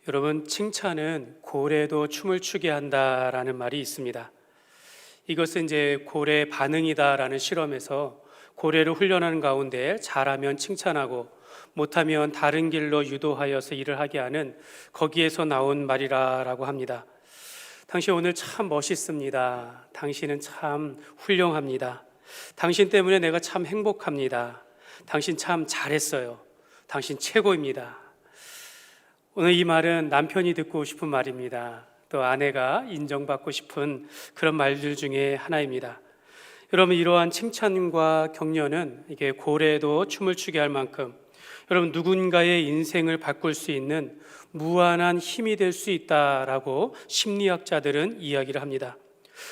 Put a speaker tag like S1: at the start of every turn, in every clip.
S1: 여러분, 칭찬은 고래도 춤을 추게 한다라는 말이 있습니다. 이것은 이제 고래 반응이다라는 실험에서 고래를 훈련하는 가운데 잘하면 칭찬하고 못하면 다른 길로 유도하여서 일을 하게 하는 거기에서 나온 말이라고 합니다. 당신 오늘 참 멋있습니다. 당신은 참 훌륭합니다. 당신 때문에 내가 참 행복합니다. 당신 참 잘했어요. 당신 최고입니다. 오늘 이 말은 남편이 듣고 싶은 말입니다. 또 아내가 인정받고 싶은 그런 말들 중에 하나입니다. 여러분, 이러한 칭찬과 격려는 이게 고래도 춤을 추게 할 만큼 여러분 누군가의 인생을 바꿀 수 있는 무한한 힘이 될 수 있다라고 심리학자들은 이야기를 합니다.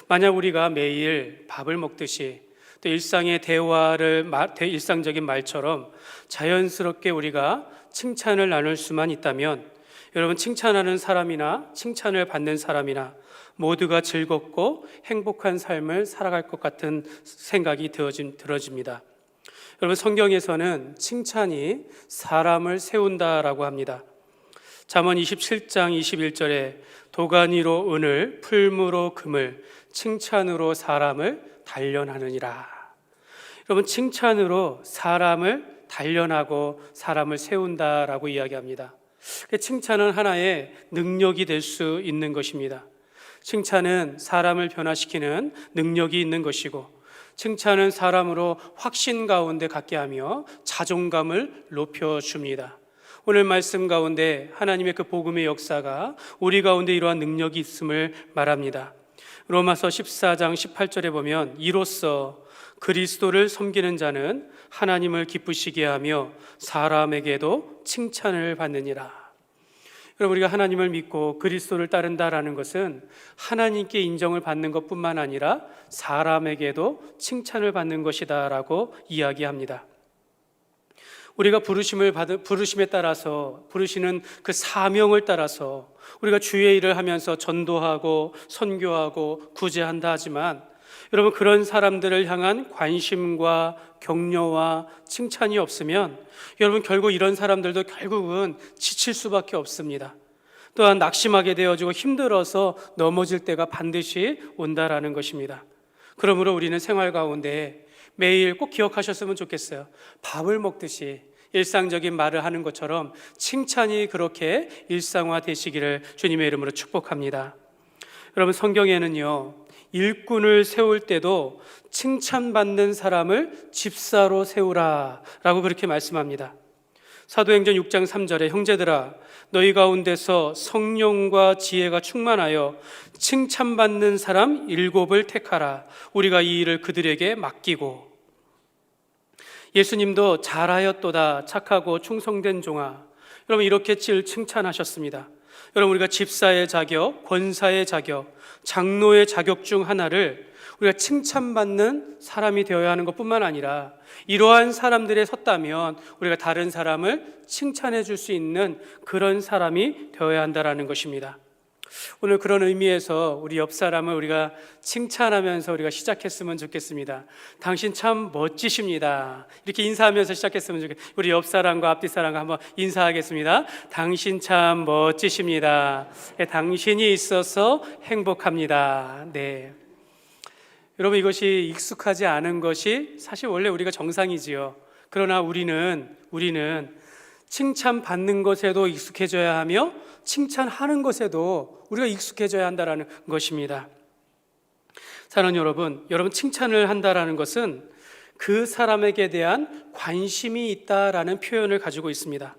S1: 만약 우리가 매일 밥을 먹듯이 또 일상의 일상적인 말처럼 자연스럽게 우리가 칭찬을 나눌 수만 있다면 여러분, 칭찬하는 사람이나 칭찬을 받는 사람이나 모두가 즐겁고 행복한 삶을 살아갈 것 같은 생각이 들어집니다. 여러분, 성경에서는 칭찬이 사람을 세운다라고 합니다. 잠언 27장 21절에 도가니로 은을, 풀무로 금을, 칭찬으로 사람을 단련하느니라. 여러분, 칭찬으로 사람을 단련하고 사람을 세운다라고 이야기합니다. 칭찬은 하나의 능력이 될 수 있는 것입니다. 칭찬은 사람을 변화시키는 능력이 있는 것이고, 칭찬은 사람으로 확신 가운데 갖게 하며 자존감을 높여줍니다. 오늘 말씀 가운데 하나님의 그 복음의 역사가 우리 가운데 이러한 능력이 있음을 말합니다. 로마서 14장 18절에 보면 이로써 그리스도를 섬기는 자는 하나님을 기쁘시게 하며 사람에게도 칭찬을 받느니라. 여러분, 우리가 하나님을 믿고 그리스도를 따른다라는 것은 하나님께 인정을 받는 것뿐만 아니라 사람에게도 칭찬을 받는 것이다라고 이야기합니다. 우리가 부르심에 따라서, 부르시는 그 사명을 따라서 우리가 주의 일을 하면서 전도하고 선교하고 구제한다 하지만 여러분, 그런 사람들을 향한 관심과 격려와 칭찬이 없으면 여러분, 결국 이런 사람들도 결국은 지칠 수밖에 없습니다. 또한 낙심하게 되어지고 힘들어서 넘어질 때가 반드시 온다라는 것입니다. 그러므로 우리는 생활 가운데 매일 꼭 기억하셨으면 좋겠어요. 밥을 먹듯이 일상적인 말을 하는 것처럼 칭찬이 그렇게 일상화 되시기를 주님의 이름으로 축복합니다. 여러분, 성경에는요, 일꾼을 세울 때도 칭찬받는 사람을 집사로 세우라 라고 그렇게 말씀합니다. 사도행전 6장 3절에 형제들아, 너희 가운데서 성령과 지혜가 충만하여 칭찬받는 사람 7을 택하라. 우리가 이 일을 그들에게 맡기고. 예수님도 잘하였도다 착하고 충성된 종아. 여러분, 이렇게 칭찬하셨습니다. 여러분, 우리가 집사의 자격, 권사의 자격, 장로의 자격 중 하나를 우리가 칭찬받는 사람이 되어야 하는 것뿐만 아니라 이러한 사람들에 섰다면 우리가 다른 사람을 칭찬해 줄 수 있는 그런 사람이 되어야 한다는 것입니다. 오늘 그런 의미에서 우리 옆 사람을 우리가 칭찬하면서 우리가 시작했으면 좋겠습니다. 당신 참 멋지십니다. 이렇게 인사하면서 시작했으면 좋겠습니다. 우리 옆 사람과 앞뒤 사람과 한번 인사하겠습니다. 당신 참 멋지십니다. 네, 당신이 있어서 행복합니다. 네. 여러분, 이것이 익숙하지 않은 것이 사실 원래 우리가 정상이지요. 그러나 우리는 칭찬받는 것에도 익숙해져야 하며 칭찬하는 것에도 우리가 익숙해져야 한다는 것입니다. 사랑하는 여러분 칭찬을 한다는 것은 그 사람에게 대한 관심이 있다라는 표현을 가지고 있습니다.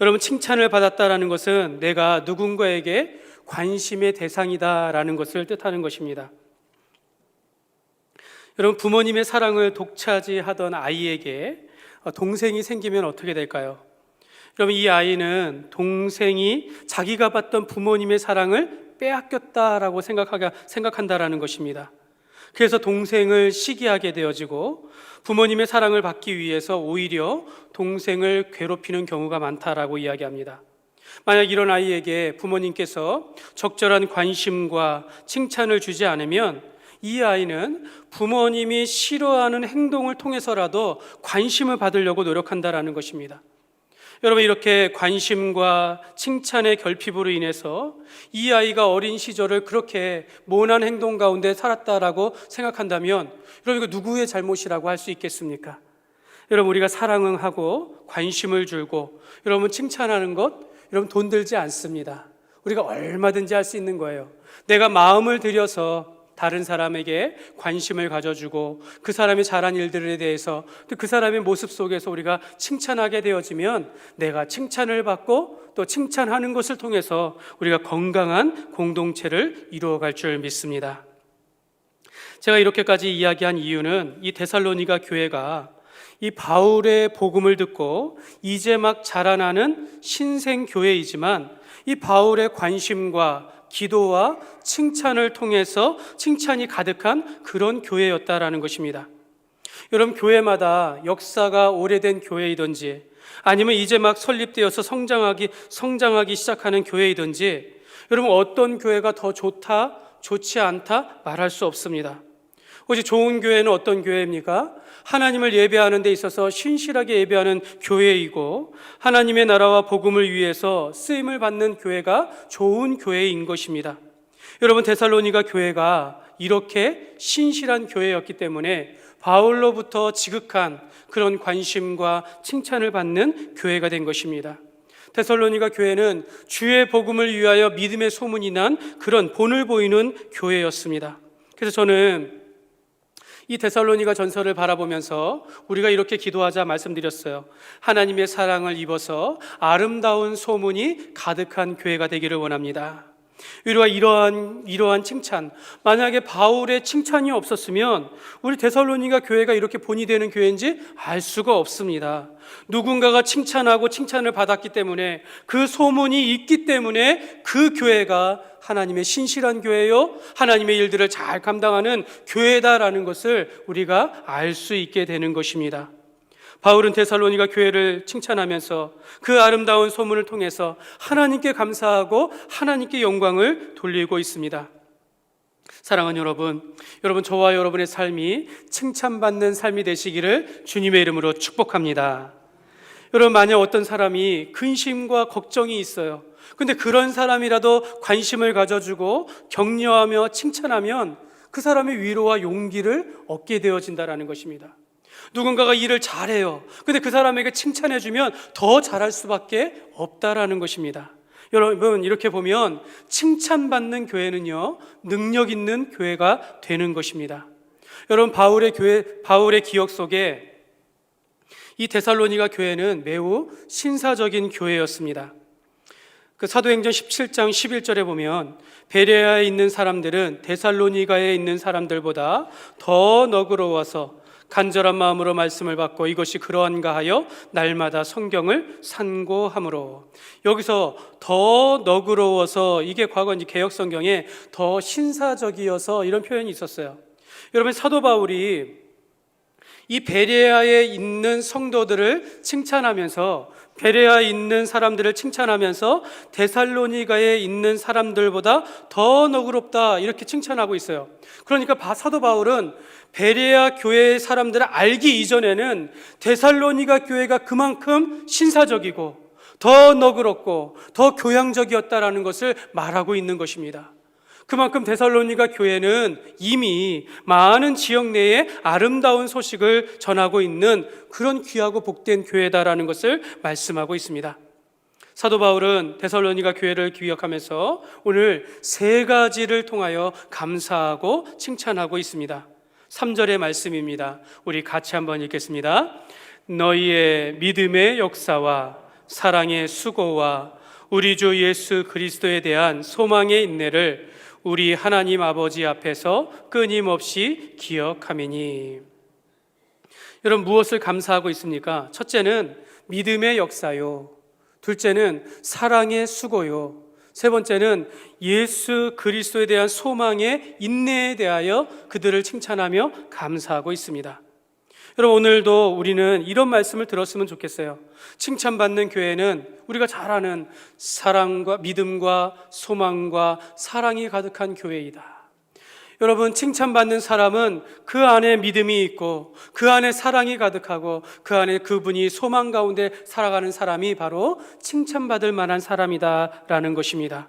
S1: 여러분, 칭찬을 받았다라는 것은 내가 누군가에게 관심의 대상이다라는 것을 뜻하는 것입니다. 여러분, 부모님의 사랑을 독차지하던 아이에게 동생이 생기면 어떻게 될까요? 여러분, 이 아이는 동생이 자기가 받던 부모님의 사랑을 빼앗겼다라고 생각한다라는 것입니다. 그래서 동생을 시기하게 되어지고 부모님의 사랑을 받기 위해서 오히려 동생을 괴롭히는 경우가 많다라고 이야기합니다. 만약 이런 아이에게 부모님께서 적절한 관심과 칭찬을 주지 않으면 이 아이는 부모님이 싫어하는 행동을 통해서라도 관심을 받으려고 노력한다라는 것입니다. 여러분, 이렇게 관심과 칭찬의 결핍으로 인해서 이 아이가 어린 시절을 그렇게 모난 행동 가운데 살았다라고 생각한다면 여러분, 이거 누구의 잘못이라고 할 수 있겠습니까? 여러분, 우리가 사랑하고 관심을 주고 여러분 칭찬하는 것, 여러분 돈 들지 않습니다. 우리가 얼마든지 할 수 있는 거예요. 내가 마음을 들여서 다른 사람에게 관심을 가져주고 그 사람이 잘한 일들에 대해서 또 그 사람의 모습 속에서 우리가 칭찬하게 되어지면 내가 칭찬을 받고 또 칭찬하는 것을 통해서 우리가 건강한 공동체를 이루어갈 줄 믿습니다. 제가 이렇게까지 이야기한 이유는 이 데살로니가 교회가 이 바울의 복음을 듣고 이제 막 자라나는 신생 교회이지만 이 바울의 관심과 기도와 칭찬을 통해서 칭찬이 가득한 그런 교회였다라는 것입니다. 여러분, 교회마다 역사가 오래된 교회이든지 아니면 이제 막 설립되어서 성장하기 시작하는 교회이든지 여러분, 어떤 교회가 더 좋다, 좋지 않다 말할 수 없습니다. 오직 좋은 교회는 어떤 교회입니까? 하나님을 예배하는 데 있어서 신실하게 예배하는 교회이고 하나님의 나라와 복음을 위해서 쓰임을 받는 교회가 좋은 교회인 것입니다. 여러분, 데살로니가 교회가 이렇게 신실한 교회였기 때문에 바울로부터 지극한 그런 관심과 칭찬을 받는 교회가 된 것입니다. 데살로니가 교회는 주의 복음을 위하여 믿음의 소문이 난 그런 본을 보이는 교회였습니다. 그래서 저는 이 데살로니가 전서를 바라보면서 우리가 이렇게 기도하자 말씀드렸어요. 하나님의 사랑을 입어서 아름다운 소문이 가득한 교회가 되기를 원합니다. 우리가 이러한 칭찬, 만약에 바울의 칭찬이 없었으면 우리 데살로니가 교회가 이렇게 본이 되는 교회인지 알 수가 없습니다. 누군가가 칭찬하고 칭찬을 받았기 때문에 그 소문이 있기 때문에 그 교회가 하나님의 신실한 교회요, 하나님의 일들을 잘 감당하는 교회다라는 것을 우리가 알 수 있게 되는 것입니다. 바울은 데살로니가 교회를 칭찬하면서 그 아름다운 소문을 통해서 하나님께 감사하고 하나님께 영광을 돌리고 있습니다. 사랑하는 여러분, 저와 여러분의 삶이 칭찬받는 삶이 되시기를 주님의 이름으로 축복합니다. 여러분, 만약 어떤 사람이 근심과 걱정이 있어요. 근데 그런 사람이라도 관심을 가져주고 격려하며 칭찬하면 그 사람의 위로와 용기를 얻게 되어진다는 것입니다. 누군가가 일을 잘해요. 근데 그 사람에게 칭찬해주면 더 잘할 수밖에 없다라는 것입니다. 여러분, 이렇게 보면 칭찬받는 교회는요, 능력 있는 교회가 되는 것입니다. 여러분, 바울의 기억 속에 이 데살로니가 교회는 매우 신사적인 교회였습니다. 그 사도행전 17장 11절에 보면 베레아에 있는 사람들은 데살로니가에 있는 사람들보다 더 너그러워서 간절한 마음으로 말씀을 받고 이것이 그러한가 하여 날마다 성경을 산고함으로, 여기서 더 너그러워서, 이게 과거 이제 개역 성경에 더 신사적이어서 이런 표현이 있었어요. 여러분, 사도 바울이 이 베레아에 있는 성도들을 칭찬하면서, 베레아에 있는 사람들을 칭찬하면서 데살로니가에 있는 사람들보다 더 너그럽다 이렇게 칭찬하고 있어요. 그러니까 사도 바울은 베레아 교회의 사람들을 알기 이전에는 데살로니가 교회가 그만큼 신사적이고 더 너그럽고 더 교양적이었다라는 것을 말하고 있는 것입니다. 그만큼 데살로니가 교회는 이미 많은 지역 내에 아름다운 소식을 전하고 있는 그런 귀하고 복된 교회다라는 것을 말씀하고 있습니다. 사도 바울은 데살로니가 교회를 기억하면서 오늘 세 가지를 통하여 감사하고 칭찬하고 있습니다. 3절의 말씀입니다. 우리 같이 한번 읽겠습니다. 너희의 믿음의 역사와 사랑의 수고와 우리 주 예수 그리스도에 대한 소망의 인내를 우리 하나님 아버지 앞에서 끊임없이 기억하미니. 여러분, 무엇을 감사하고 있습니까? 첫째는 믿음의 역사요, 둘째는 사랑의 수고요, 세 번째는 예수 그리스도에 대한 소망의 인내에 대하여 그들을 칭찬하며 감사하고 있습니다. 여러분, 오늘도 우리는 이런 말씀을 들었으면 좋겠어요. 칭찬받는 교회는 우리가 잘 아는 사랑과 믿음과 소망과 사랑이 가득한 교회이다. 여러분, 칭찬받는 사람은 그 안에 믿음이 있고 그 안에 사랑이 가득하고 그 안에 그분이 소망 가운데 살아가는 사람이 바로 칭찬받을 만한 사람이다라는 것입니다.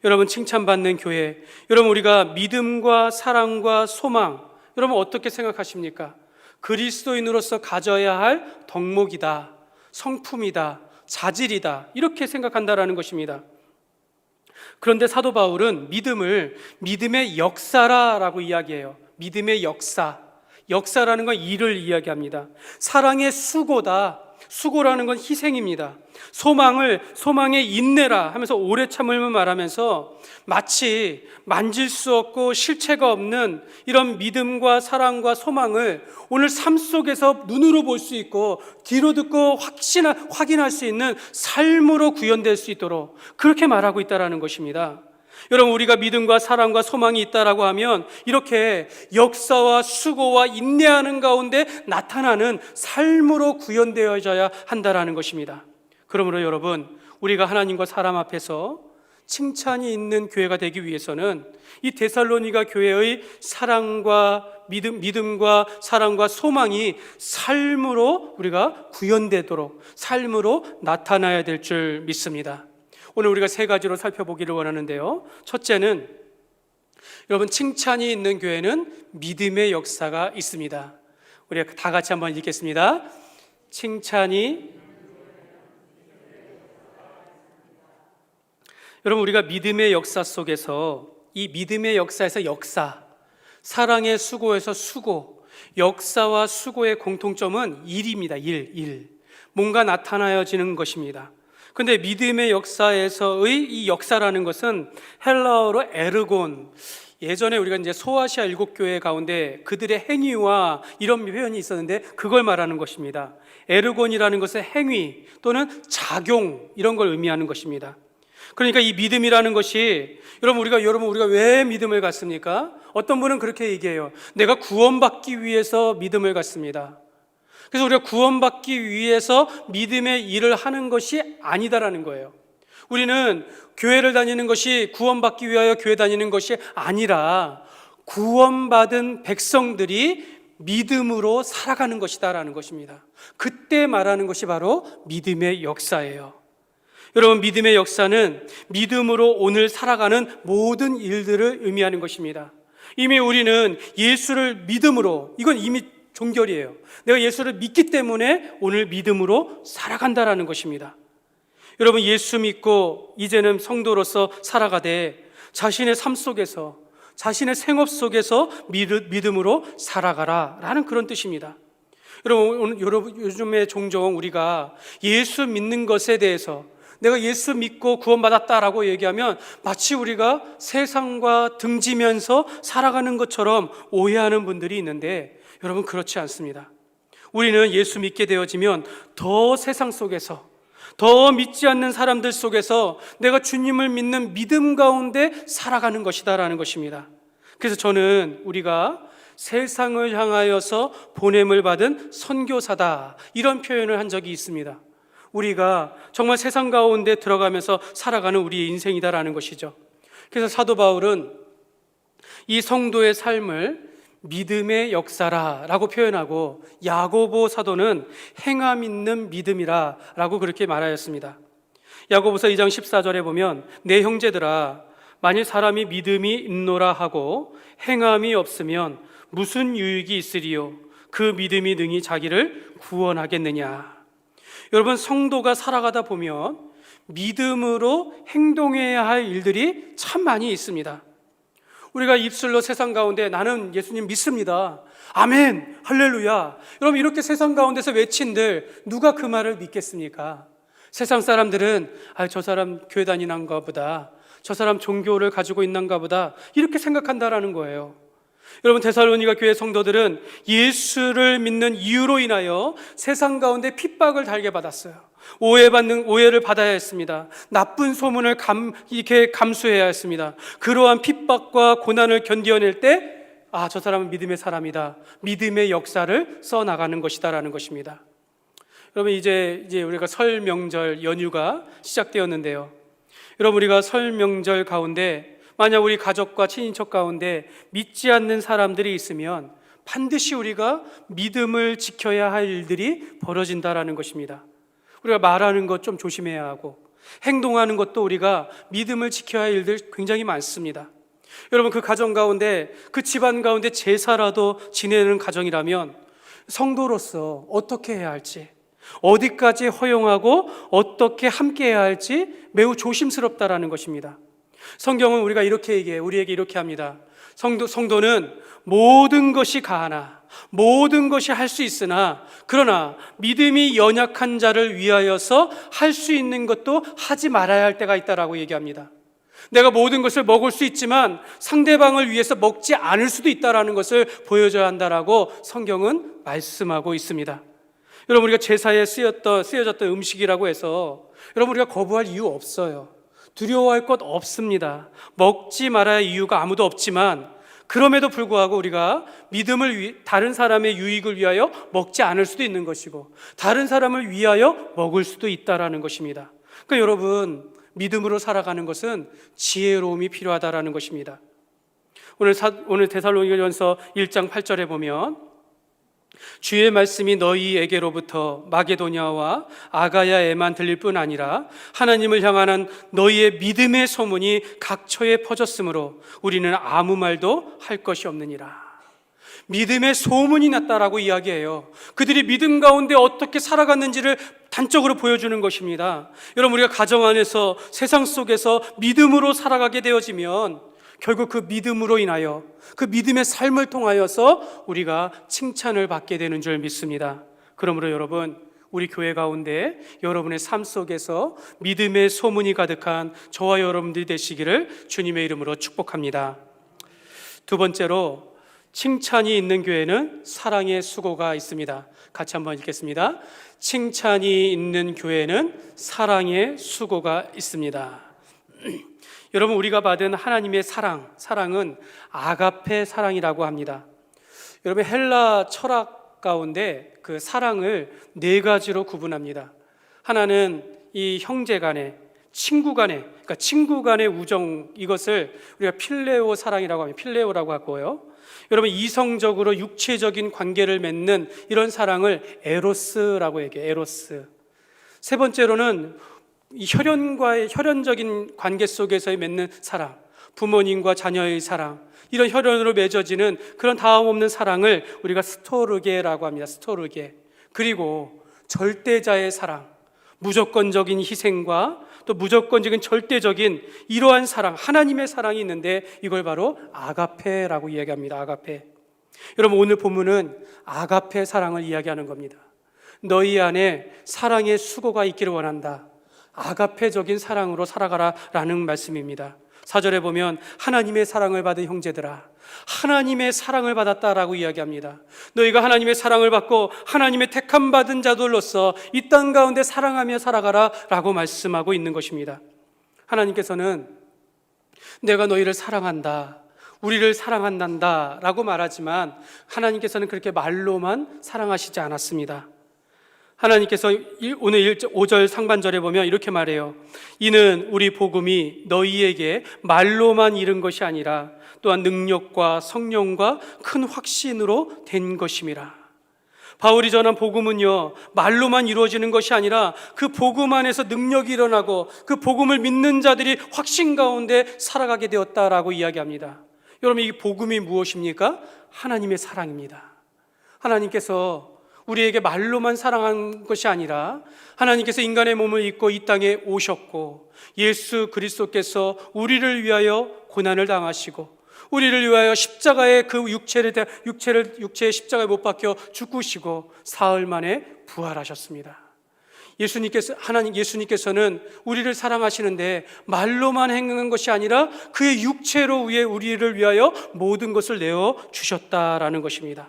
S1: 여러분, 칭찬받는 교회, 여러분, 우리가 믿음과 사랑과 소망, 여러분 어떻게 생각하십니까? 그리스도인으로서 가져야 할 덕목이다, 성품이다, 자질이다, 이렇게 생각한다라는 것입니다. 그런데 사도 바울은 믿음을 믿음의 역사라고 이야기해요. 믿음의 역사. 역사라는 건 일을 이야기합니다. 사랑의 수고다. 수고라는 건 희생입니다. 소망의 인내라 하면서 오래 참음을 말하면서 마치 만질 수 없고 실체가 없는 이런 믿음과 사랑과 소망을 오늘 삶 속에서 눈으로 볼 수 있고 귀로 듣고 확인할 수 있는 삶으로 구현될 수 있도록 그렇게 말하고 있다는 것입니다. 여러분, 우리가 믿음과 사랑과 소망이 있다라고 하면 이렇게 역사와 수고와 인내하는 가운데 나타나는 삶으로 구현되어져야 한다라는 것입니다. 그러므로 여러분, 우리가 하나님과 사람 앞에서 칭찬이 있는 교회가 되기 위해서는 이 데살로니가 교회의 사랑과 믿음과 사랑과 소망이 삶으로 우리가 구현되도록 삶으로 나타나야 될 줄 믿습니다. 오늘 우리가 세 가지로 살펴보기를 원하는데요. 첫째는 여러분, 칭찬이 있는 교회는 믿음의 역사가 있습니다. 우리가 다 같이 한번 읽겠습니다. 여러분, 우리가 믿음의 역사 속에서 이 믿음의 역사에서 사랑의 수고에서 수고, 역사와 수고의 공통점은 일입니다. 일. 뭔가 나타나지는 것입니다. 그런데 믿음의 역사에서의 이 역사라는 것은 헬라어로 에르곤, 예전에 우리가 이제 소아시아 7교회 가운데 그들의 행위와 이런 표현이 있었는데 그걸 말하는 것입니다. 에르곤이라는 것은 행위 또는 작용, 이런 걸 의미하는 것입니다. 그러니까 이 믿음이라는 것이 여러분 우리가 왜 믿음을 갖습니까? 어떤 분은 그렇게 얘기해요. 내가 구원받기 위해서 믿음을 갖습니다. 그래서 우리가 구원받기 위해서 믿음의 일을 하는 것이 아니다라는 거예요. 우리는 교회를 다니는 것이 구원받기 위하여 교회 다니는 것이 아니라 구원받은 백성들이 믿음으로 살아가는 것이다라는 것입니다. 그때 말하는 것이 바로 믿음의 역사예요. 여러분, 믿음의 역사는 믿음으로 오늘 살아가는 모든 일들을 의미하는 것입니다. 이미 우리는 예수를 믿음으로, 이건 이미 종결이에요. 내가 예수를 믿기 때문에 오늘 믿음으로 살아간다라는 것입니다. 여러분, 예수 믿고 이제는 성도로서 살아가되 자신의 삶 속에서, 자신의 생업 속에서 믿음으로 살아가라 라는 그런 뜻입니다. 여러분, 요즘에 종종 우리가 예수 믿는 것에 대해서 내가 예수 믿고 구원받았다라고 얘기하면 마치 우리가 세상과 등지면서 살아가는 것처럼 오해하는 분들이 있는데 여러분, 그렇지 않습니다. 우리는 예수 믿게 되어지면 더 세상 속에서, 더 믿지 않는 사람들 속에서 내가 주님을 믿는 믿음 가운데 살아가는 것이다라는 것입니다. 그래서 저는 우리가 세상을 향하여서 보냄을 받은 선교사다, 이런 표현을 한 적이 있습니다. 우리가 정말 세상 가운데 들어가면서 살아가는 우리의 인생이다라는 것이죠. 그래서 사도 바울은 이 성도의 삶을 믿음의 역사라라고 표현하고 야고보 사도는 행함 있는 믿음이라라고 그렇게 말하였습니다. 야고보서 2장 14절에 보면 내 형제들아, 만일 사람이 믿음이 있노라 하고 행함이 없으면 무슨 유익이 있으리요? 그 믿음이 능히 자기를 구원하겠느냐? 여러분, 성도가 살아가다 보면 믿음으로 행동해야 할 일들이 참 많이 있습니다. 우리가 입술로 세상 가운데 나는 예수님 믿습니다, 아멘, 할렐루야, 여러분 이렇게 세상 가운데서 외친들 누가 그 말을 믿겠습니까? 세상 사람들은 저 사람 교회 다니는가 보다, 저 사람 종교를 가지고 있는가 보다, 이렇게 생각한다라는 거예요. 여러분, 데살로니가 교회 성도들은 예수를 믿는 이유로 인하여 세상 가운데 핍박을 달게 받았어요. 오해를 받아야 했습니다. 나쁜 소문을 이렇게 감수해야 했습니다. 그러한 핍박과 고난을 견뎌낼 때 저 사람은 믿음의 사람이다, 믿음의 역사를 써나가는 것이다라는 것입니다. 여러분, 이제 우리가 설 명절 연휴가 시작되었는데요. 여러분, 우리가 설 명절 가운데 만약 우리 가족과 친인척 가운데 믿지 않는 사람들이 있으면 반드시 우리가 믿음을 지켜야 할 일들이 벌어진다라는 것입니다. 우리가 말하는 것 좀 조심해야 하고 행동하는 것도 우리가 믿음을 지켜야 할 일들 굉장히 많습니다. 여러분, 그 가정 가운데, 그 집안 가운데 제사라도 지내는 가정이라면 성도로서 어떻게 해야 할지, 어디까지 허용하고 어떻게 함께 해야 할지 매우 조심스럽다라는 것입니다. 성경은 우리가 이렇게 얘기해요. 우리에게 이렇게 합니다. 성도는 모든 것이 가하나 모든 것이 할 수 있으나 그러나 믿음이 연약한 자를 위하여서 할 수 있는 것도 하지 말아야 할 때가 있다라고 얘기합니다. 내가 모든 것을 먹을 수 있지만 상대방을 위해서 먹지 않을 수도 있다라는 것을 보여줘야 한다라고 성경은 말씀하고 있습니다. 여러분, 우리가 제사에 쓰여졌던 음식이라고 해서 여러분 우리가 거부할 이유 없어요. 두려워할 것 없습니다. 먹지 말아야 할 이유가 아무도 없지만 그럼에도 불구하고 우리가 다른 사람의 유익을 위하여 먹지 않을 수도 있는 것이고 다른 사람을 위하여 먹을 수도 있다라는 것입니다. 그러니까 여러분, 믿음으로 살아가는 것은 지혜로움이 필요하다라는 것입니다. 오늘 데살로니가전서 1장 8절에 보면 주의 말씀이 너희에게로부터 마게도냐와 아가야에만 들릴 뿐 아니라 하나님을 향하는 너희의 믿음의 소문이 각처에 퍼졌으므로 우리는 아무 말도 할 것이 없느니라. 믿음의 소문이 났다라고 이야기해요. 그들이 믿음 가운데 어떻게 살아갔는지를 단적으로 보여주는 것입니다. 여러분, 우리가 가정 안에서 세상 속에서 믿음으로 살아가게 되어지면 결국 그 믿음으로 인하여 그 믿음의 삶을 통하여서 우리가 칭찬을 받게 되는 줄 믿습니다. 그러므로 여러분, 우리 교회 가운데 여러분의 삶 속에서 믿음의 소문이 가득한 저와 여러분들이 되시기를 주님의 이름으로 축복합니다. 두 번째로, 칭찬이 있는 교회는 사랑의 수고가 있습니다. 같이 한번 읽겠습니다. 칭찬이 있는 교회는 사랑의 수고가 있습니다. 여러분, 우리가 받은 하나님의 사랑은 아가페 사랑이라고 합니다. 여러분, 헬라 철학 가운데 그 사랑을 네 가지로 구분합니다. 하나는 이 형제 간의, 친구 간의 우정, 이것을 우리가 필레오 사랑이라고 합니다. 필레오라고 하고요. 여러분, 이성적으로 육체적인 관계를 맺는 이런 사랑을 에로스라고 얘기해요. 에로스. 세 번째로는 이 혈연적인 관계 속에서의 맺는 사랑, 부모님과 자녀의 사랑, 이런 혈연으로 맺어지는 그런 다음 없는 사랑을 우리가 스토르게라고 합니다. 스토르게. 그리고 절대자의 사랑, 무조건적인 희생과 또 무조건적인 절대적인 이러한 사랑, 하나님의 사랑이 있는데 이걸 바로 아가페라고 이야기합니다. 아가페. 여러분, 오늘 본문은 아가페 사랑을 이야기하는 겁니다. 너희 안에 사랑의 수고가 있기를 원한다. 아가페적인 사랑으로 살아가라라는 말씀입니다. 4절에 보면 하나님의 사랑을 받은 형제들아, 하나님의 사랑을 받았다라고 이야기합니다. 너희가 하나님의 사랑을 받고 하나님의 택함 받은 자들로서 이 땅 가운데 사랑하며 살아가라라고 말씀하고 있는 것입니다. 하나님께서는 내가 너희를 사랑한다, 우리를 사랑한단다 라고 말하지만 하나님께서는 그렇게 말로만 사랑하시지 않았습니다. 하나님께서 오늘 5절 상반절에 보면 이렇게 말해요. 이는 우리 복음이 너희에게 말로만 이른 것이 아니라 또한 능력과 성령과 큰 확신으로 된 것임이라. 바울이 전한 복음은요, 말로만 이루어지는 것이 아니라 그 복음 안에서 능력이 일어나고 그 복음을 믿는 자들이 확신 가운데 살아가게 되었다라고 이야기합니다. 여러분, 이 복음이 무엇입니까? 하나님의 사랑입니다. 하나님께서 우리에게 말로만 사랑한 것이 아니라 하나님께서 인간의 몸을 입고 이 땅에 오셨고 예수 그리스도께서 우리를 위하여 고난을 당하시고 우리를 위하여 십자가의 그 육체의 십자가에 못 박혀 죽으시고 사흘 만에 부활하셨습니다. 예수님께서는 우리를 사랑하시는데 말로만 행한 것이 아니라 그의 육체로 우리를 위하여 모든 것을 내어 주셨다라는 것입니다.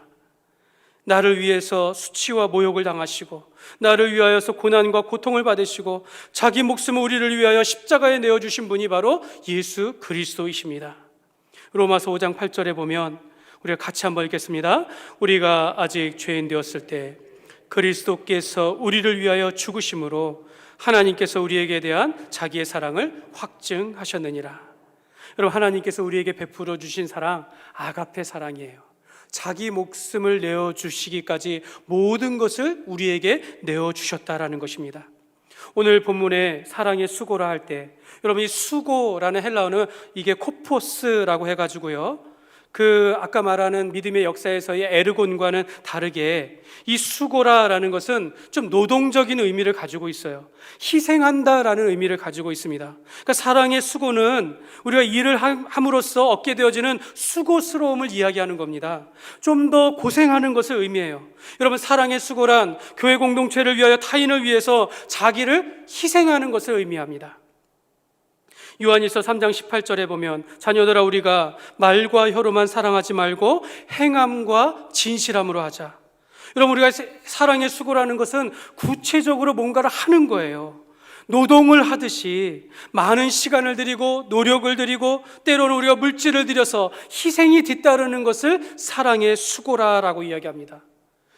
S1: 나를 위해서 수치와 모욕을 당하시고 나를 위하여서 고난과 고통을 받으시고 자기 목숨을 우리를 위하여 십자가에 내어주신 분이 바로 예수 그리스도이십니다. 로마서 5장 8절에 보면 우리가 같이 한번 읽겠습니다. 우리가 아직 죄인 되었을 때 그리스도께서 우리를 위하여 죽으심으로 하나님께서 우리에게 대한 자기의 사랑을 확증하셨느니라. 여러분, 하나님께서 우리에게 베풀어 주신 사랑, 아가페 사랑이에요. 자기 목숨을 내어주시기까지 모든 것을 우리에게 내어주셨다라는 것입니다. 오늘 본문에 사랑의 수고라 할 때, 여러분, 이 수고라는 헬라어는 이게 코포스라고 해가지고요, 아까 말하는 믿음의 역사에서의 에르곤과는 다르게 이 수고라라는 것은 좀 노동적인 의미를 가지고 있어요. 희생한다라는 의미를 가지고 있습니다. 그러니까 사랑의 수고는 우리가 일을 함으로써 얻게 되어지는 수고스러움을 이야기하는 겁니다. 좀 더 고생하는 것을 의미해요. 여러분, 사랑의 수고란 교회 공동체를 위하여 타인을 위해서 자기를 희생하는 것을 의미합니다. 요한일서 3장 18절에 보면, 자녀들아, 우리가 말과 혀로만 사랑하지 말고 행함과 진실함으로 하자. 여러분, 우리가 사랑의 수고라는 것은 구체적으로 뭔가를 하는 거예요. 노동을 하듯이 많은 시간을 들이고 노력을 들이고 때로는 우리가 물질을 들여서 희생이 뒤따르는 것을 사랑의 수고라라고 이야기합니다.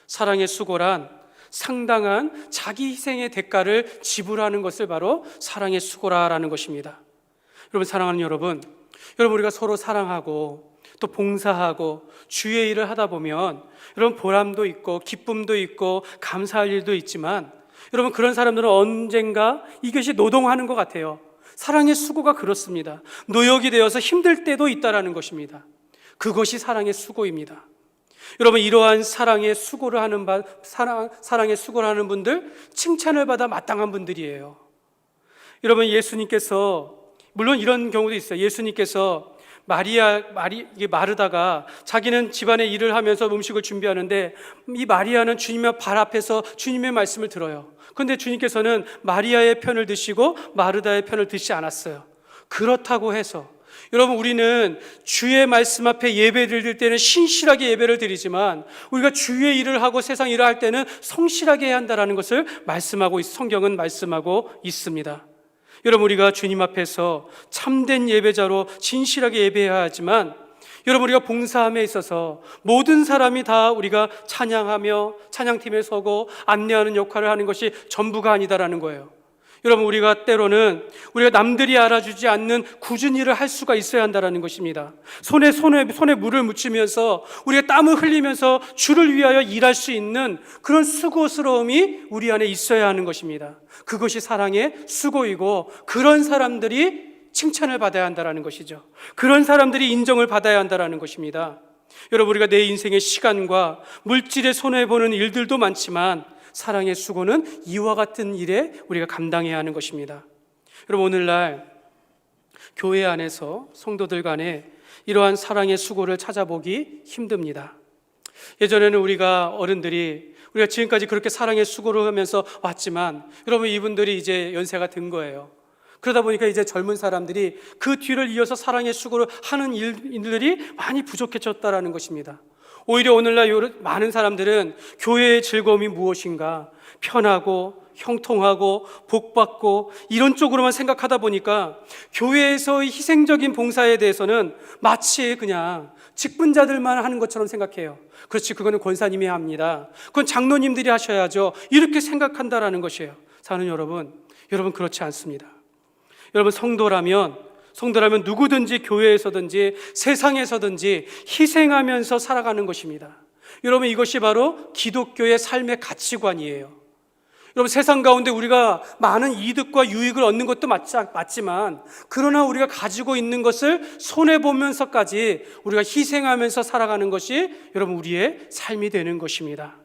S1: 사랑의 수고란 상당한 자기 희생의 대가를 지불하는 것을 바로 사랑의 수고라라는 것입니다. 여러분, 사랑하는 여러분, 우리가 서로 사랑하고 또 봉사하고 주의 일을 하다 보면 여러분, 보람도 있고 기쁨도 있고 감사할 일도 있지만, 여러분, 그런 사람들은 언젠가 이것이 노동하는 것 같아요. 사랑의 수고가 그렇습니다. 노역이 되어서 힘들 때도 있다라는 것입니다. 그것이 사랑의 수고입니다. 여러분, 이러한 사랑의 수고를 하는 분들, 칭찬을 받아 마땅한 분들이에요. 여러분, 예수님께서, 물론 이런 경우도 있어요. 예수님께서 마르다가 자기는 집안의 일을 하면서 음식을 준비하는데, 이 마리아는 주님의 발 앞에서 주님의 말씀을 들어요. 그런데 주님께서는 마리아의 편을 드시고 마르다의 편을 드시지 않았어요. 그렇다고 해서 여러분, 우리는 주의 말씀 앞에 예배를 드릴 때는 신실하게 예배를 드리지만, 우리가 주의 일을 하고 세상 일을 할 때는 성실하게 해야 한다는 것을 성경은 말씀하고 있습니다. 여러분, 우리가 주님 앞에서 참된 예배자로 진실하게 예배해야 하지만, 여러분, 우리가 봉사함에 있어서 모든 사람이 다 우리가 찬양하며 찬양팀에 서고 안내하는 역할을 하는 것이 전부가 아니다라는 거예요. 여러분, 우리가 때로는 우리가 남들이 알아주지 않는 굳은 일을 할 수가 있어야 한다는 것입니다. 손에 물을 묻히면서 우리가 땀을 흘리면서 주를 위하여 일할 수 있는 그런 수고스러움이 우리 안에 있어야 하는 것입니다. 그것이 사랑의 수고이고, 그런 사람들이 칭찬을 받아야 한다는 것이죠. 그런 사람들이 인정을 받아야 한다는 것입니다. 여러분, 우리가 내 인생의 시간과 물질에 손해보는 일들도 많지만, 사랑의 수고는 이와 같은 일에 우리가 감당해야 하는 것입니다. 여러분, 오늘날 교회 안에서 성도들 간에 이러한 사랑의 수고를 찾아보기 힘듭니다. 예전에는 우리가 지금까지 그렇게 사랑의 수고를 하면서 왔지만, 여러분, 이분들이 이제 연세가 든 거예요. 그러다 보니까 이제 젊은 사람들이 그 뒤를 이어서 사랑의 수고를 하는 일들이 많이 부족해졌다라는 것입니다. 오히려 오늘날 많은 사람들은 교회의 즐거움이 무엇인가, 편하고 형통하고 복받고 이런 쪽으로만 생각하다 보니까 교회에서의 희생적인 봉사에 대해서는 마치 그냥 직분자들만 하는 것처럼 생각해요. 그렇지, 그거는 권사님이 합니다. 그건 장로님들이 하셔야죠. 이렇게 생각한다라는 것이에요. 사는 여러분 그렇지 않습니다. 여러분, 성도라면 누구든지 교회에서든지 세상에서든지 희생하면서 살아가는 것입니다. 여러분, 이것이 바로 기독교의 삶의 가치관이에요. 여러분, 세상 가운데 우리가 많은 이득과 유익을 얻는 것도 맞지만, 그러나 우리가 가지고 있는 것을 손해보면서까지 우리가 희생하면서 살아가는 것이 여러분, 우리의 삶이 되는 것입니다.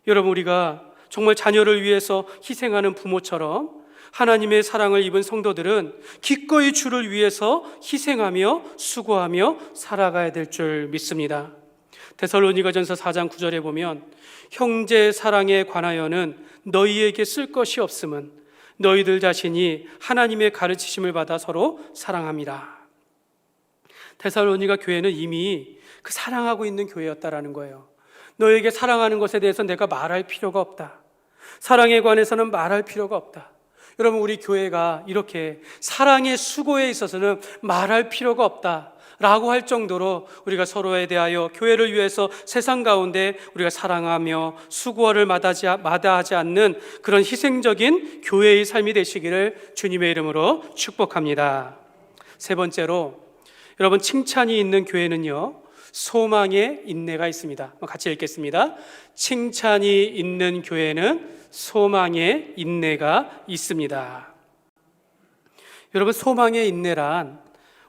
S1: 여러분, 우리가 정말 자녀를 위해서 희생하는 부모처럼 하나님의 사랑을 입은 성도들은 기꺼이 주를 위해서 희생하며 수고하며 살아가야 될 줄 믿습니다. 데살로니가전서 4장 9절에 보면, 형제 사랑에 관하여는 너희에게 쓸 것이 없음은 너희들 자신이 하나님의 가르치심을 받아 서로 사랑합니다. 데살로니가 교회는 이미 그 사랑하고 있는 교회였다라는 거예요. 너에게 사랑하는 것에 대해서 내가 말할 필요가 없다. 사랑에 관해서는 말할 필요가 없다. 여러분, 우리 교회가 이렇게 사랑의 수고에 있어서는 말할 필요가 없다라고 할 정도로 우리가 서로에 대하여 교회를 위해서 세상 가운데 우리가 사랑하며 수고를 마다하지 않는 그런 희생적인 교회의 삶이 되시기를 주님의 이름으로 축복합니다. 세 번째로, 여러분, 칭찬이 있는 교회는요, 소망의 인내가 있습니다. 같이 읽겠습니다. 칭찬이 있는 교회는 소망의 인내가 있습니다. 여러분, 소망의 인내란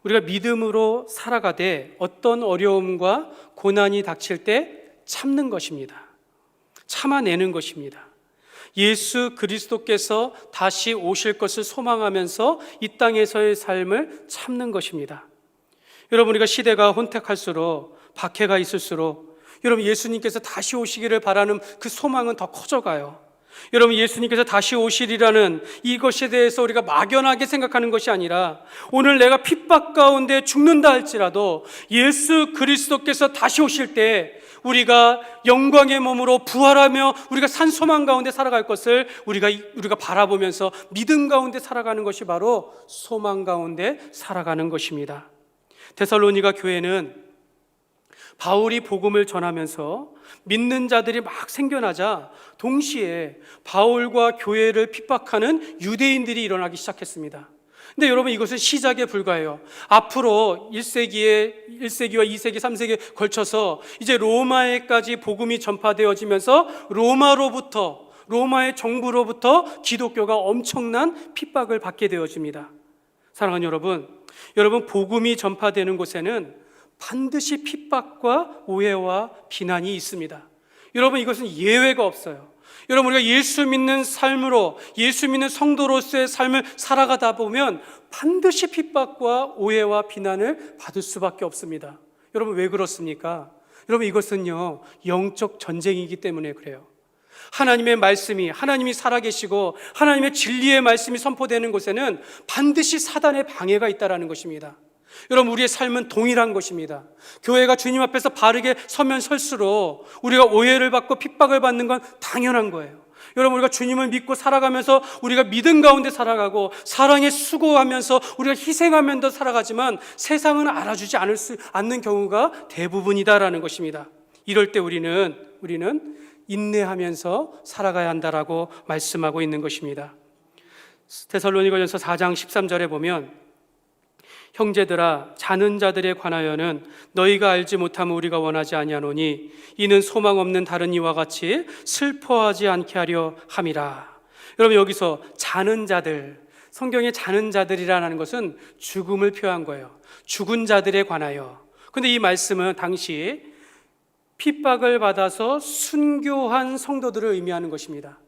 S1: 우리가 믿음으로 살아가되 어떤 어려움과 고난이 닥칠 때 참는 것입니다. 참아내는 것입니다. 예수 그리스도께서 다시 오실 것을 소망하면서 이 땅에서의 삶을 참는 것입니다. 여러분, 우리가 시대가 혼탁할수록, 박해가 있을수록 여러분, 예수님께서 다시 오시기를 바라는 그 소망은 더 커져가요. 여러분, 예수님께서 다시 오시리라는 이것에 대해서 우리가 막연하게 생각하는 것이 아니라, 오늘 내가 핍박 가운데 죽는다 할지라도 예수 그리스도께서 다시 오실 때 우리가 영광의 몸으로 부활하며 우리가 산 소망 가운데 살아갈 것을 우리가 바라보면서 믿음 가운데 살아가는 것이 바로 소망 가운데 살아가는 것입니다. 데살로니가 교회는 바울이 복음을 전하면서 믿는 자들이 막 생겨나자 동시에 바울과 교회를 핍박하는 유대인들이 일어나기 시작했습니다. 근데 여러분, 이것은 시작에 불과해요. 앞으로 1세기와 2세기, 3세기에 걸쳐서 이제 로마에까지 복음이 전파되어지면서 로마의 정부로부터 기독교가 엄청난 핍박을 받게 되어집니다. 사랑하는 여러분, 복음이 전파되는 곳에는 반드시 핍박과 오해와 비난이 있습니다. 여러분, 이것은 예외가 없어요. 여러분, 우리가 예수 믿는 삶으로, 예수 믿는 성도로서의 삶을 살아가다 보면 반드시 핍박과 오해와 비난을 받을 수밖에 없습니다. 여러분, 왜 그렇습니까? 여러분, 이것은요, 영적 전쟁이기 때문에 그래요. 하나님의 말씀이, 하나님이 살아계시고 하나님의 진리의 말씀이 선포되는 곳에는 반드시 사단의 방해가 있다는 것입니다. 여러분, 우리의 삶은 동일한 것입니다. 교회가 주님 앞에서 바르게 서면 설수록 우리가 오해를 받고 핍박을 받는 건 당연한 거예요. 여러분, 우리가 주님을 믿고 살아가면서 우리가 믿음 가운데 살아가고 사랑에 수고하면서 우리가 희생하면서 살아가지만 세상은 알아주지 않는 경우가 대부분이다라는 것입니다. 이럴 때 우리는 인내하면서 살아가야 한다라고 말씀하고 있는 것입니다. 데살로니가전서 4장 13절에 보면, 형제들아, 자는 자들에 관하여는 너희가 알지 못함을 우리가 원하지 아니하노니 이는 소망 없는 다른 이와 같이 슬퍼하지 않게 하려 함이라. 여러분, 여기서 자는 자들, 성경에 자는 자들이라는 것은 죽음을 표한 거예요. 죽은 자들에 관하여. 그런데 이 말씀은 당시 핍박을 받아서 순교한 성도들을 의미하는 것입니다.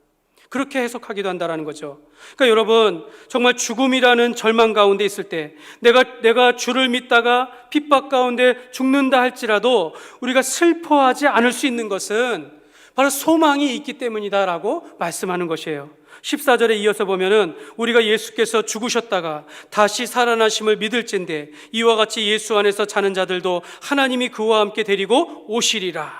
S1: 그렇게 해석하기도 한다는 거죠. 그러니까 여러분, 정말 죽음이라는 절망 가운데 있을 때, 내가 주를 믿다가 핍박 가운데 죽는다 할지라도 우리가 슬퍼하지 않을 수 있는 것은 바로 소망이 있기 때문이다라고 말씀하는 것이에요. 14절에 이어서 보면은, 우리가 예수께서 죽으셨다가 다시 살아나심을 믿을진대 이와 같이 예수 안에서 자는 자들도 하나님이 그와 함께 데리고 오시리라.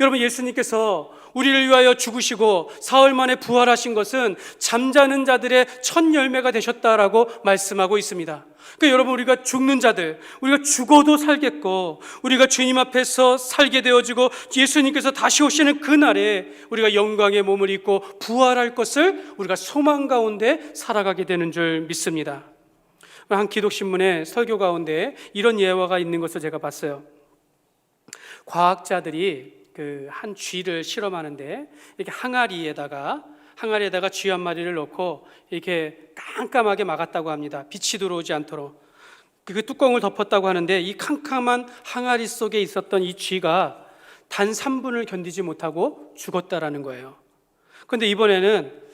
S1: 여러분, 예수님께서 우리를 위하여 죽으시고 사흘 만에 부활하신 것은 잠자는 자들의 첫 열매가 되셨다라고 말씀하고 있습니다. 그러니까 여러분, 우리가 죽는 자들, 우리가 죽어도 살겠고 우리가 주님 앞에서 살게 되어지고 예수님께서 다시 오시는 그날에 우리가 영광의 몸을 입고 부활할 것을 우리가 소망 가운데 살아가게 되는 줄 믿습니다. 한 기독신문의 설교 가운데 이런 예화가 있는 것을 제가 봤어요. 과학자들이 한 쥐를 실험하는데, 이렇게 항아리에다가 쥐 한 마리를 넣고 이렇게 깜깜하게 막았다고 합니다. 빛이 들어오지 않도록 그 뚜껑을 덮었다고 하는데, 이 캄캄한 항아리 속에 있었던 이 쥐가 단 3분을 견디지 못하고 죽었다라는 거예요. 그런데 이번에는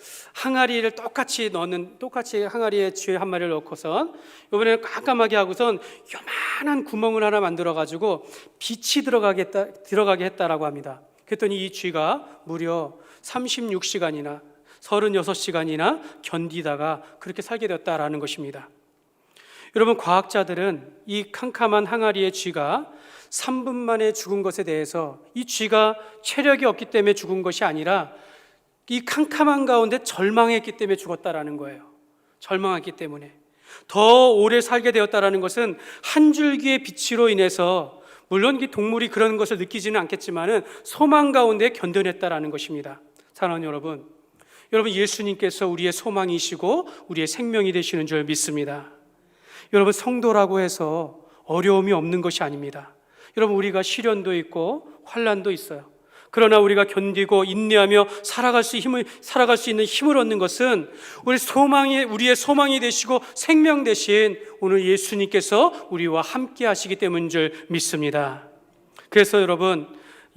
S1: 똑같이 항아리에 쥐 한 마리를 넣고선 이번에는 깜깜하게 하고선 요만한 구멍을 하나 만들어 가지고 빛이 들어가게 했다라고 합니다. 그랬더니 이 쥐가 무려 36시간이나 36시간이나 견디다가 그렇게 살게 되었다라는 것입니다. 여러분, 과학자들은 이 캄캄한 항아리의 쥐가 3분 만에 죽은 것에 대해서 이 쥐가 체력이 없기 때문에 죽은 것이 아니라 이 캄캄한 가운데 절망했기 때문에 죽었다라는 거예요. 절망했기 때문에. 더 오래 살게 되었다라는 것은 한 줄기의 빛으로 인해서, 물론 이 동물이 그런 것을 느끼지는 않겠지만은 소망 가운데 견뎌냈다라는 것입니다. 사랑하는 여러분, 예수님께서 우리의 소망이시고 우리의 생명이 되시는 줄 믿습니다. 여러분, 성도라고 해서 어려움이 없는 것이 아닙니다. 여러분, 우리가 시련도 있고 환난도 있어요. 그러나 우리가 견디고 인내하며 살아갈 수 있는 힘을 얻는 것은 우리의 소망이 되시고 생명 되신 오늘 예수님께서 우리와 함께 하시기 때문인 줄 믿습니다. 그래서 여러분,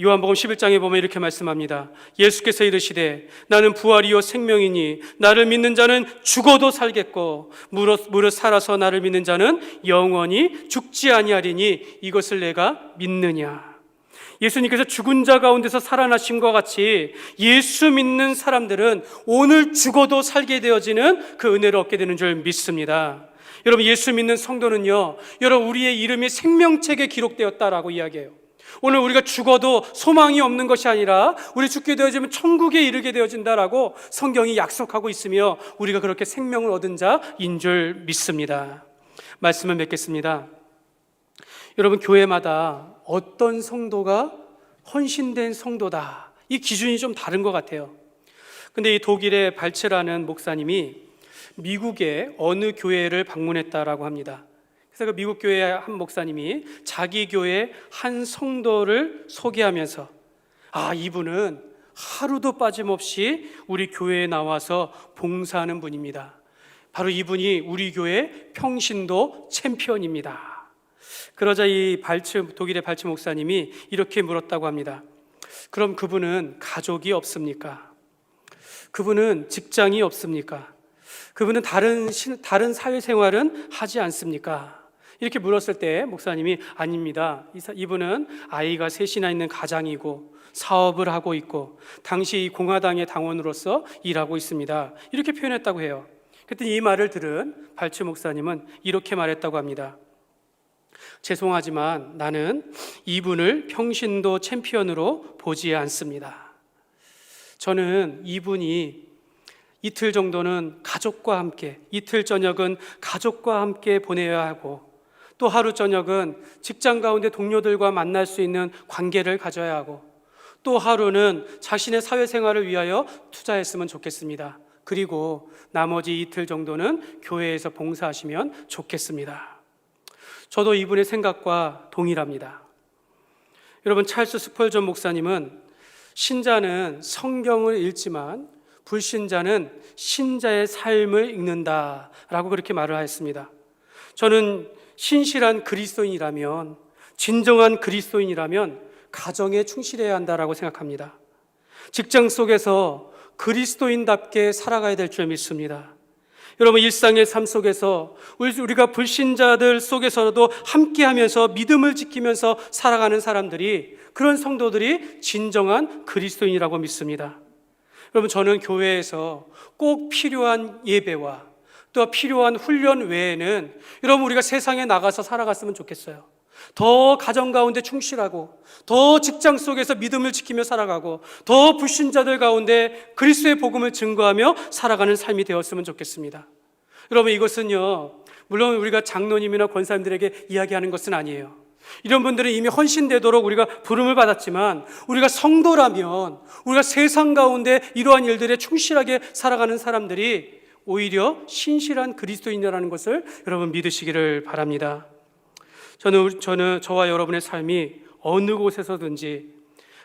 S1: 요한복음 11장에 보면 이렇게 말씀합니다. 예수께서 이르시되 나는 부활이요 생명이니 나를 믿는 자는 죽어도 살겠고 무릇 살아서 나를 믿는 자는 영원히 죽지 아니하리니 이것을 내가 믿느냐. 예수님께서 죽은 자 가운데서 살아나신 것 같이 예수 믿는 사람들은 오늘 죽어도 살게 되어지는 그 은혜를 얻게 되는 줄 믿습니다. 여러분, 예수 믿는 성도는요, 여러분 우리의 이름이 생명책에 기록되었다라고 이야기해요. 오늘 우리가 죽어도 소망이 없는 것이 아니라 우리 죽게 되어지면 천국에 이르게 되어진다라고 성경이 약속하고 있으며 우리가 그렇게 생명을 얻은 자인 줄 믿습니다. 말씀을 맺겠습니다. 여러분, 교회마다 어떤 성도가 헌신된 성도다, 이 기준이 좀 다른 것 같아요. 근데 이 독일의 발츠라는 목사님이 미국의 어느 교회를 방문했다라고 합니다. 그래서 그 미국 교회의 한 목사님이 자기 교회 한 성도를 소개하면서 이분은 하루도 빠짐없이 우리 교회에 나와서 봉사하는 분입니다. 바로 이분이 우리 교회 평신도 챔피언입니다. 그러자 이 독일의 발츠 목사님이 이렇게 물었다고 합니다. 그럼 그분은 가족이 없습니까? 그분은 직장이 없습니까? 그분은 다른 사회생활은 하지 않습니까? 이렇게 물었을 때 목사님이 아닙니다. 이분은 아이가 셋이나 있는 가장이고 사업을 하고 있고 당시 공화당의 당원으로서 일하고 있습니다. 이렇게 표현했다고 해요. 그랬더니 이 말을 들은 발츠 목사님은 이렇게 말했다고 합니다. 죄송하지만 나는 이분을 평신도 챔피언으로 보지 않습니다. 저는 이분이 이틀 정도는 가족과 함께, 이틀 저녁은 가족과 함께 보내야 하고 또 하루 저녁은 직장 가운데 동료들과 만날 수 있는 관계를 가져야 하고 또 하루는 자신의 사회생활을 위하여 투자했으면 좋겠습니다. 그리고 나머지 이틀 정도는 교회에서 봉사하시면 좋겠습니다. 저도 이분의 생각과 동일합니다. 여러분, 찰스 스펄전 목사님은 신자는 성경을 읽지만 불신자는 신자의 삶을 읽는다라고 그렇게 말을 하였습니다. 저는 신실한 그리스도인이라면, 진정한 그리스도인이라면 가정에 충실해야 한다라고 생각합니다. 직장 속에서 그리스도인답게 살아가야 될 줄 믿습니다. 여러분, 일상의 삶 속에서 우리가 불신자들 속에서도 함께하면서 믿음을 지키면서 살아가는 사람들이, 그런 성도들이 진정한 그리스도인이라고 믿습니다. 여러분, 저는 교회에서 꼭 필요한 예배와 또 필요한 훈련 외에는 여러분 우리가 세상에 나가서 살아갔으면 좋겠어요. 더 가정 가운데 충실하고 더 직장 속에서 믿음을 지키며 살아가고 더 불신자들 가운데 그리스도의 복음을 증거하며 살아가는 삶이 되었으면 좋겠습니다. 여러분, 이것은요, 물론 우리가 장로님이나 권사님들에게 이야기하는 것은 아니에요. 이런 분들은 이미 헌신되도록 우리가 부름을 받았지만 우리가 성도라면 우리가 세상 가운데 이러한 일들에 충실하게 살아가는 사람들이 오히려 신실한 그리스도인이라는 것을 여러분 믿으시기를 바랍니다. 저와 여러분의 삶이 어느 곳에서든지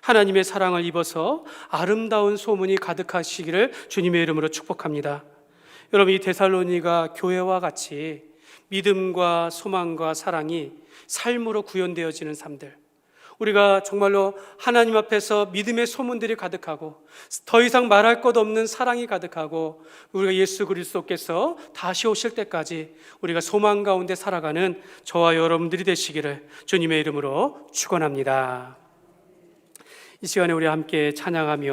S1: 하나님의 사랑을 입어서 아름다운 소문이 가득하시기를 주님의 이름으로 축복합니다. 여러분, 이 데살로니가 교회와 같이 믿음과 소망과 사랑이 삶으로 구현되어지는 삶들, 우리가 정말로 하나님 앞에서 믿음의 소문들이 가득하고 더 이상 말할 것 없는 사랑이 가득하고 우리가 예수 그리스도께서 다시 오실 때까지 우리가 소망 가운데 살아가는 저와 여러분들이 되시기를 주님의 이름으로 축원합니다. 이 시간에 우리 함께 찬양하며